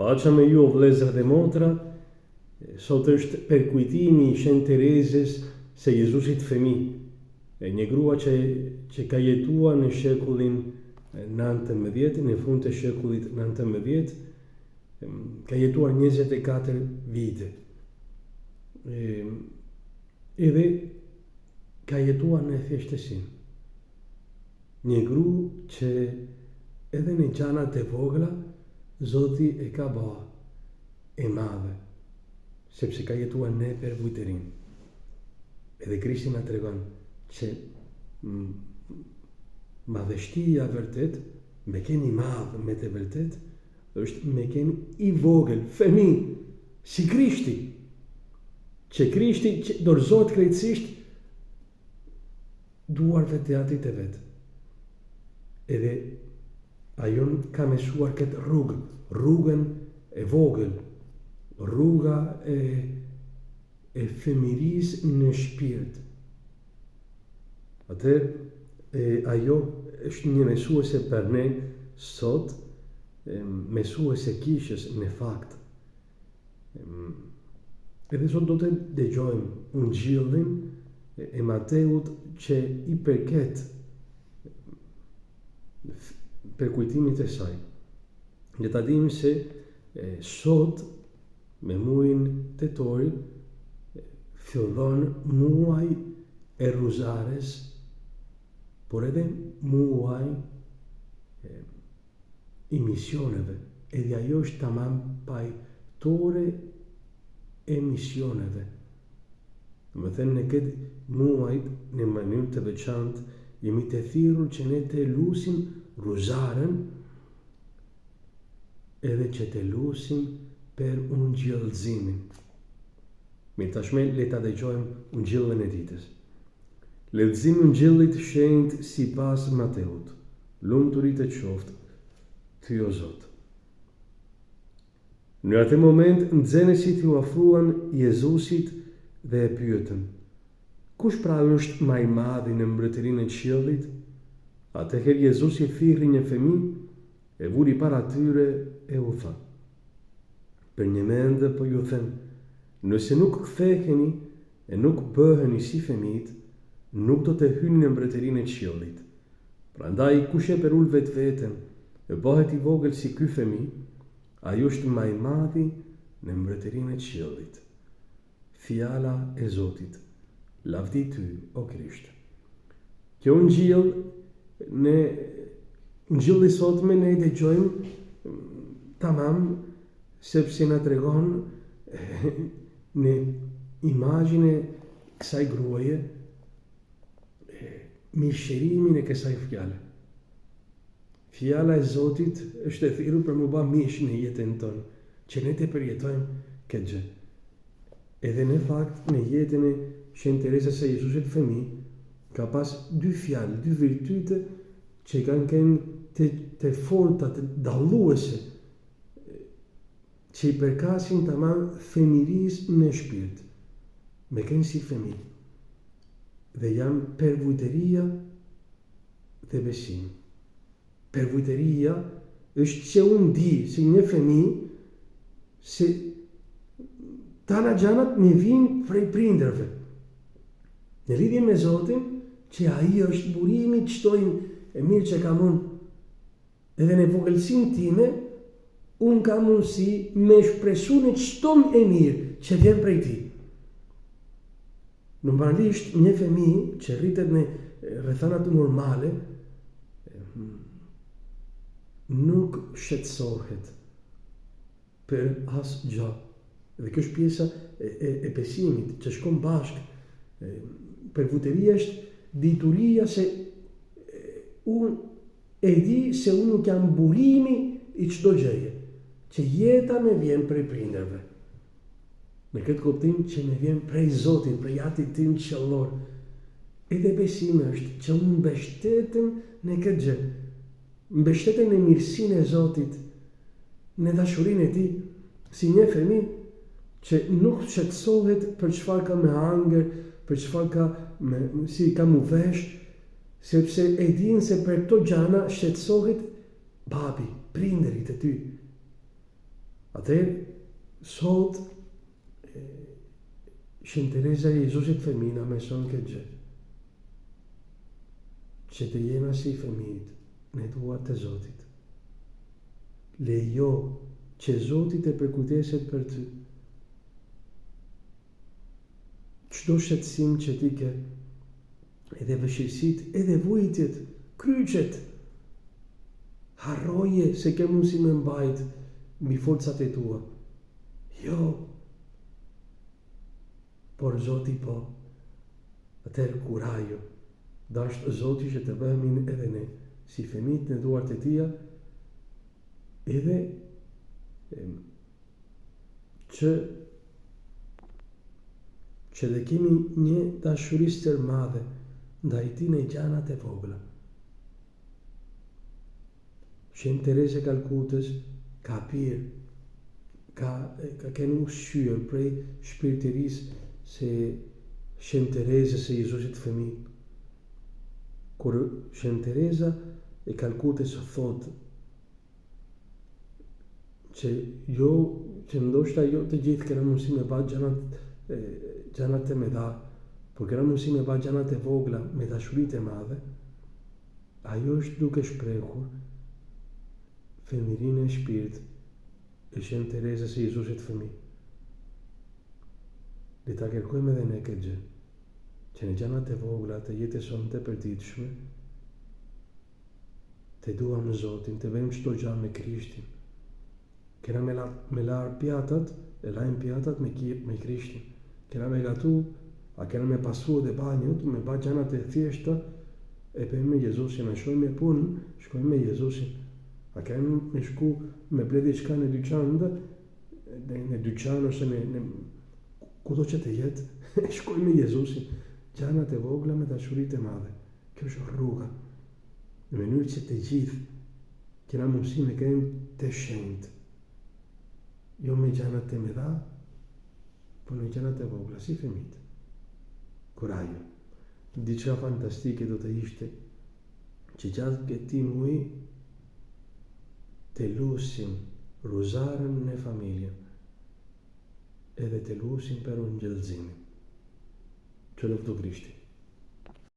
Paça me ju, vëllezër dhe motra, sot është perkujtimi i Shën Terezes së Jezusit fëmijë, një grua që ka jetuar në shekullin 19, në fund të shekullit 19, ka jetuar 24 vite. Edhe ka jetuar në thjeshtësinë. Një gru që edhe në gjanat e vogla Zoti e ka bë e madhe, sepse ka jetuar në pervujtërinë. Edhe Krishti na tregon që madhështia vërtet, me keni madh me të vërtet, është me keni i vogël, fëmijë, si Krishti. Që Krishti që dorëzohet krejtësisht duarve të atit e vetë. Edhe ajo ka mësuar këtë rrugën e vogël, rruga e fëmirisë në shpirt. Atëherë ajo është një mësuese për ne sot, mësuese kishës në fakt. Edhe sot do të dëgjojmë ungjillin e Mateut që i përket përkujtimit e saj. Le ta dimë se sot me muajin tetor fillon muaj e Ruzares, por edhe muaj i misioneve, edhe ajo është tamam pajtore e misioneve. Më thënë në këtë muajt në mënyrë të veçantë jemi të thirrur që ne të lusim Ruzaren edhe që të lusim për ungjillëzimin. Mirë, tashmë le ta dëgjojmë ungjillën e ditës. Leximi i ungjillit shenjtë sipas Mateut. Lumturit e qoftë ty o Zot. Në atë moment nxënësit u afruan Jezusit dhe e pyetën: kush pra është më i madhi në mbretërinë e qiellit? Atëherë Jezusi thirrri një fëmijë, e vuri para tyre e u tha: për një mendë po ju them, nëse nuk ktheheni e nuk bëheni si fëmijët, nuk do të hyni në mbretërinë e qiellit. Prandaj kush e perul vetveten e bëhet i vogël si ky fëmijë, ai është më i madhi në mbretërinë e qiellit. Fjala e Zotit. Lavdi ty, o Krisht. Kjo ungjill në ungjilli sotme ne dëgjojmë tamam sepse na tregon në imazhin e kësaj gruaje mishërimin e kësaj fjale. Fjala e Zotit është e thirrur për më bë mish në jetën tonë, që ne të përjetojmë këtë gjë. Edhe në fakt në jetën e Shën Terezes së Jezusit fëmijë ka pas dy fjalë, dy virtyte që kanë qenë të forta, të dalluese, që i përkasin tamam fëmirisë në shpirt, me qenë si fëmijë. Dhe janë pervujtëria dhe besim. Pervujtëria është që unë di si një fëmijë se tana gjanat me vinë prej prindërve. Në lidhje me Zotin, që ai është burimi çtojnë e mirë që kam unë, edhe në vogëlsinë time, unë kam mundësi me shpresu në çton e mirë që vjen prej ti. Normalisht një fëmijë që rritet në rrethana normale nuk shqetësohet për asgjë. Dhe kjo është pjesa e besimit që shkon bashkë. Pervujtëria është dituria se unë e di se unë nuk jam burimi i çdo gjëje, që jeta me vjen prej prindërve. Me këtë kuptim që me vjen prej Zotit, prej Atit tim qiellor. Edhe besimi është që unë mbështetem në këtë gjë. Mbështetem në mirësinë e Zotit, në dashurinë e Tij, si një fëmijë që nuk shqetësohet për çfarë ka me hangër, për çfarë ka si ka mu vesh, sepse e din se për këto gjana shqetësohet babi, prindërit e ty. Atëherë, sot, Shën Teresa e Jezusit fëmijë na mëson këtë gjë. Që të jena si fëmijët në duart e Zotit. Lejo që Zoti të përkujdeset për ty. Çdo shqetësim që ti ke, edhe vështirësitë, edhe vujtjet, kryqet, harroje se ke mundësi me mbajt mbi forcat e tua. Jo. Por Zoti po. Atëherë kurajo. Dasht Zoti që të bëhemi edhe ne si fëmijët në duart e Tija, edhe që dhe kemi një dashuri stërmadhe ndaj Tij në gjanat e vogla. Shën Teresa e Kalkutës ka pirë, ka kënë ushqyer prej shpirtërisë se Shën Teresës e Jezusit fëmijë. Kur Shën Teresa e Kalkutës thotë që ndoshta jo të gjithë kena mundësi me ba gjanat e mëdha, por kena mundësi me ba gjanat e vogla me dashuritë e madhe, ajo është duke shprehur femirinë e shpirt e Shën Teresës e Jezusit fëmijë. Le ta kërkojmë edhe ne këtë gjë, që në gjanat e vogla të jetës sonë të përditshme, të duam Zotin, të bëjmë çdo gjë me Krishtin. Kena me larë pjatat, e lajmë pjatat me Krishtin. Kena me gatu, a kena me pasu dhe banjot, me ba gjanat e thjeshta, e bëjmë me Jezusin, a shkojmë me punën, shkojmë me Jezusin. A kena me shku me ble diçka në dyqan, në dyqan ose në kudo që të jetë, shkojmë me Jezusin. Gjanat e vogla me dashuritë e madhe. Kjo është rruga. Në mënyrë që të gjithë kena mundësi me kemi të shenjtë. Jo me gjanat e mëdha, por me gjanat e vogla, si fëmijët. Kurajo. Diçka fantastike do të ishte që gjatë këtij muaji të lusim ruzaren në familje, edhe të lusim për ungjëllëzimin. Që lëftu Krishti.